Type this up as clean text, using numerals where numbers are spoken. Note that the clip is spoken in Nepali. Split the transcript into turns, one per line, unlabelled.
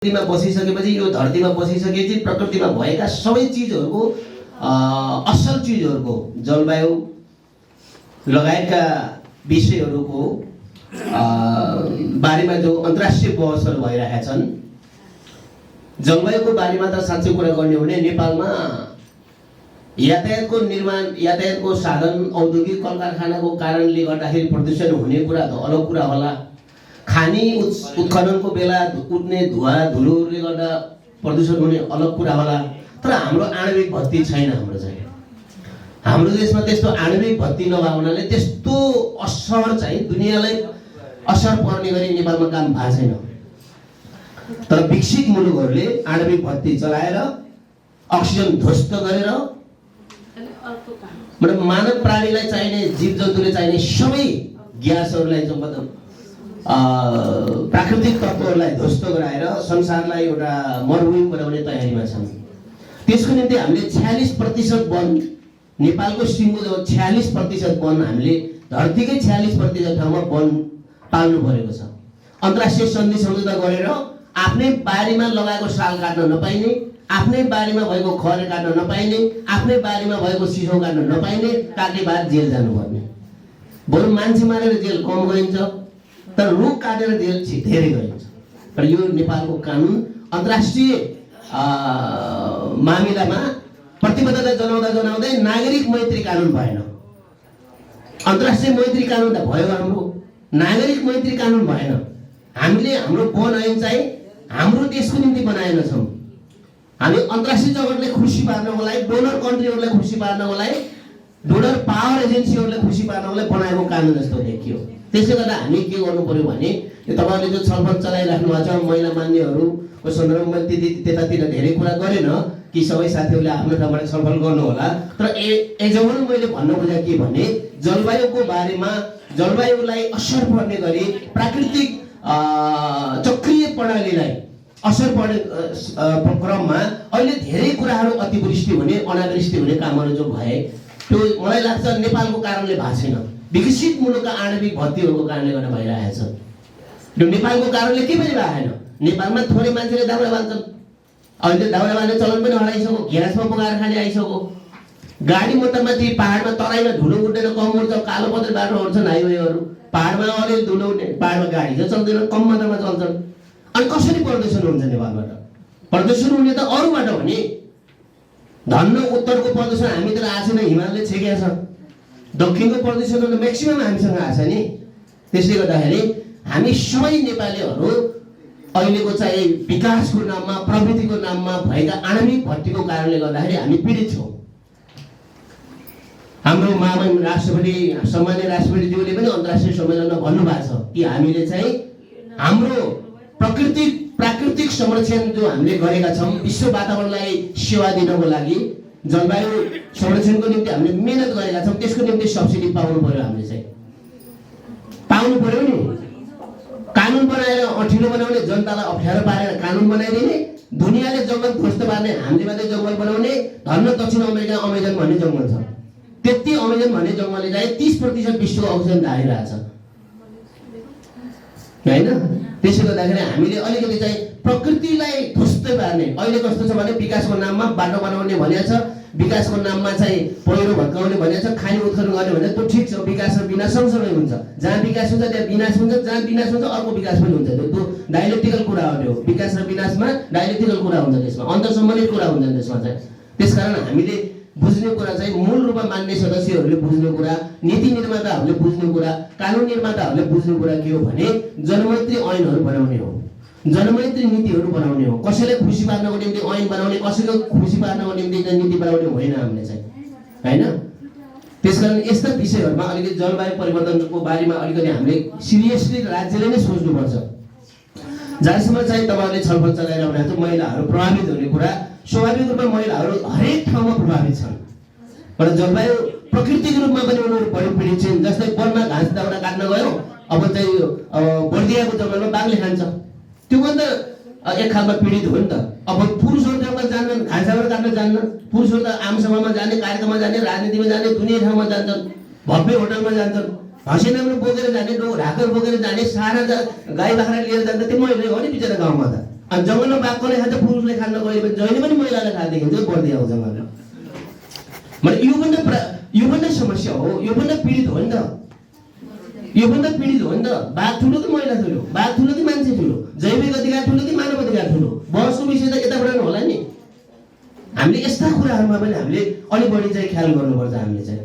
धरतीमा बसिसकेपछि यो धरतीमा बसिसकेपछि प्रकृतिमा भएका सबै चिजहरूको असल चिजहरूको जलवायु लगायतका विषयहरूको बारेमा जो अन्तर्राष्ट्रिय बहसहरू भइरहेका छन्। जलवायुको बारेमा त साँच्चै कुरा गर्ने हो भने नेपालमा यातायातको निर्माण, यातायातको साधन, औद्योगिक कल कारखानाको कारणले गर्दाखेरि प्रदूषण हुने कुरा त अलग कुरा होला। खानी उत्खननको बेला उठ्ने धुवा धुलोले गर्दा प्रदूषण हुने अलग कुरा होला। तर हाम्रो आणविक भत्ती छैन। हाम्रो देशमा त्यस्तो आणविक भत्ती नभएको हुनाले त्यस्तो असर चाहिँ दुनियाँलाई असर पर्ने गरी नेपालमा काम भएको छैन। तर विकसित मुलुकहरूले आणविक भत्ती चलाएर अक्सिजन ध्वस्त गरेर मतलब मानव प्राणीलाई चाहिने, जीव जन्तुले चाहिने सबै ग्यासहरूलाई जो मतलब प्राकृतिक तत्त्वहरूलाई ध्वस्त गराएर संसारलाई एउटा मरुभूमि बनाउने तयारीमा छन्। त्यसको निम्ति हामीले 46% वन, नेपालको सिङ्गो जो 46% वन हामीले धरतीकै 46% ठाउँमा वन पाल्नु परेको छ। अन्तर्राष्ट्रिय सन्धि सम्झौता गरेर आफ्नै बारीमा लगाएको साल काट्न नपाइने, आफ्नै बारीमा भएको खर काट्न नपाइने, आफ्नै बारीमा भएको सिसो काट्न नपाइने, काट्ने बाद जेल जानुपर्ने। बरु मान्छे मारेर जेल कम गइन्छ, तर रुख काटेर जेल धेरै गइन्छ। तर यो नेपालको कानुन अन्तर्राष्ट्रिय मामिलामा प्रतिबद्धता जनाउँदै नागरिक मैत्री कानुन भएन। अन्तर्राष्ट्रिय मैत्री कानुन त भयो, हाम्रो नागरिक मैत्री कानुन भएन। हामीले हाम्रो वन ऐन चाहिँ हाम्रो देशको निम्ति बनाएका छौँ। हामी अन्तर्राष्ट्रिय जगतलाई खुसी पार्नको लागि, डोनर कन्ट्रीहरूलाई खुसी पार्नको लागि, डोनर पावर एजेन्सीहरूलाई खुसी पार्नको लागि बनाएको कानुन जस्तो देखियो। त्यसले गर्दा हामी के गर्नु पर्यो भने यो तपाईँहरूले जो छलफल चलाइराख्नु भएको छ महिला मान्यहरूको सन्दर्भमा त्यतातिर धेरै कुरा गरेन कि सबै साथीहरूले आफ्नो ठाउँबाट छलफल गर्नु होला। तर एजमन मैले भन्न खोजेको के भने जलवायुको बारेमा, जलवायुलाई असर पर्ने गरी प्राकृतिक चक्रीय प्रणालीलाई असर पर्ने क्रममा अहिले धेरै कुराहरू अतिवृष्टि हुने, अनावृष्टि हुने कामहरू जो भए त्यो मलाई लाग्छ नेपालको कारणले भएको छैन, विकसित मुलुकका आणविक भत्तीहरूको कारणले गर्दा भइरहेको छ। यो नेपालको कारणले के पनि भएन। नेपालमा थोरै मान्छेले दाउरा बाल्छन्, अहिले दाउरा बाल्ने चलन पनि हराइसक्यो, ग्यासमा पकाएर खाने आइसक्यो। गाडी मोटरमाथि पहाडमा तराईमा धुलो उड्दैन, कम उड्छ, कालो पत्र बाटोहरू छन्, हाइवेहरू, पहाडमा अलिअलि धुलो उड्ने, पहाडमा गाडी चाहिँ चल्दैन, कम मात्रामा चल्छन्। अनि कसरी प्रदूषण हुन्छ नेपालबाट? प्रदूषण हुने त अरूबाट हो नि। धन्न उत्तरको प्रदूषण हामीतिर आएको छैन, हिमालले छेकेको छ। दक्षिणको प्रदूषण त म्याक्सिमम हामीसँग आएको छ नि। त्यसले गर्दाखेरि हामी सबै नेपालीहरू अहिलेको चाहिँ विकासको नाममा, प्रविधिको नाममा भएका आणविक भत्तीको कारणले गर्दाखेरि हामी पीडित छौँ। हाम्रो महामहिम राष्ट्रपति, सम्मान्य राष्ट्रपतिज्यूले पनि अन्तर्राष्ट्रिय सम्मेलनमा भन्नुभएको छ कि हामीले चाहिँ हाम्रो प्राकृतिक संरक्षण जो हामीले गरेका छौँ, विश्व वातावरणलाई सेवा दिनको लागि जलवायु संरक्षणको निम्ति हामीले मेहनत गरेका छौँ, त्यसको निम्ति सब्सिडी पाउनु पर्यो। हामीले चाहिँ पाउनु पर्यो नि। कानुन बनाएर अठिलो बनाउने, जनतालाई अप्ठ्यारो पारेर कानुन बनाइदिने, दुनियाँले जङ्गल ध्वस्त पार्ने, हामीले मात्रै जङ्गल बनाउने। धन्न दक्षिण अमेरिका अमेजन भन्ने जङ्गल छ, त्यति अमेजन भन्ने जङ्गलले चाहिँ 30% विश्वको अक्सिजन धारिरहेछ होइन। त्यसले गर्दाखेरि हामीले अलिकति चाहिँ प्रकृतिलाई ध्वस्त पार्ने, अहिले कस्तो छ भने विकासको नाममा बाटो बनाउने भनेको छ, विकासको नाममा चाहिँ पहिरो भत्काउने भनेको छ, खानी उत्खनन गर्ने भनेको त्यो ठिक छ। विकास र विनाश सँगसँगै हुन्छ। जहाँ विकास हुन्छ त्यहाँ विनाश हुन्छ, जहाँ विनाश हुन्छ अर्को विकास पनि हुन्छ। त्यो डाइलेक्टिकल कुरा हो। विकास र विनाशमा डाइलेक्टिकल कुरा हुन्छ, त्यसमा अन्तर्सम्बन्धित कुरा हुन्छ त्यसमा चाहिँ। त्यसकारण हामीले बुझ्ने कुरा चाहिँ मूल रूपमा मान्ने सदस्यहरूले बुझ्ने कुरा, नीति निर्माताहरूले बुझ्ने कुरा, कानुन निर्माताहरूले बुझ्ने कुरा के हो भने जनमैत्री ऐनहरू बनाउने हो, जनमैत्री नीतिहरू बनाउने हो। कसैलाई खुसी पार्नको निम्ति ऐन बनाउने, कसैको खुसी पार्नको निम्ति नीति बनाउने होइन हामीले चाहिँ होइन। त्यसकारण यस्ता विषयहरूमा अलिकति जलवायु परिवर्तनको बारेमा अलिकति हामीले सिरियसली राज्यले नै सोच्नुपर्छ। जहाँसम्म चाहिँ तपाईँहरूले छलफल चलाइरहनु भएको छ महिलाहरू प्रभावित हुने कुरा, स्वाभाविक रूपमा महिलाहरू हरेक ठाउँमा प्रभावित छन्। तर जलवायु प्राकृतिक रूपमा पनि उनीहरू बढी पीडित छन्। जस्तै वनमा घाँस दाउरा काट्न गयो, अब चाहिँ बर्दियाको जङ्गलमा बाघले खान्छ, त्यो पनि त एक खालमा पीडित हो नि त। अब पुरुषहरू जङ्गल जान्छन्, घाँस दाउरा काट्न जान्छन्, पुरुषहरू त आमसभामा जाने, कार्यक्रममा जाने, राजनीतिमा जाने, दुनियाँ ठाउँमा जान्छन्, भव्य होटलमा जान्छन्, हँसिनामा बोकेर जाने, ढाकर बोकेर जाने, सारा गाई बाख्रा लिएर जान्छ, त्यो मैले हो नि बिचरा गाउँमा त। अनि जङ्गलमा बाघ कसले खान्छ? पुरुषले खान गयो भने जहिले पनि महिलाले खाँदै देखिन्छ बढ्दै आउँछ जङ्गलमा। मतलब यो पनि समस्या हो, यो पनि पीडित हो नि त, यो पनि पीडित हो नि त। बाघ ठुलो कि महिला ठुलो, बाघ ठुलो कि मान्छे ठुलो, जैविक अधिकार ठुलो कि मानव अधिकार ठुलो? बहसको विषय त यताबाट होला नि। हामीले यस्ता कुराहरूमा पनि हामीले अलि बढी चाहिँ ख्याल गर्नुपर्छ हामीले चाहिँ।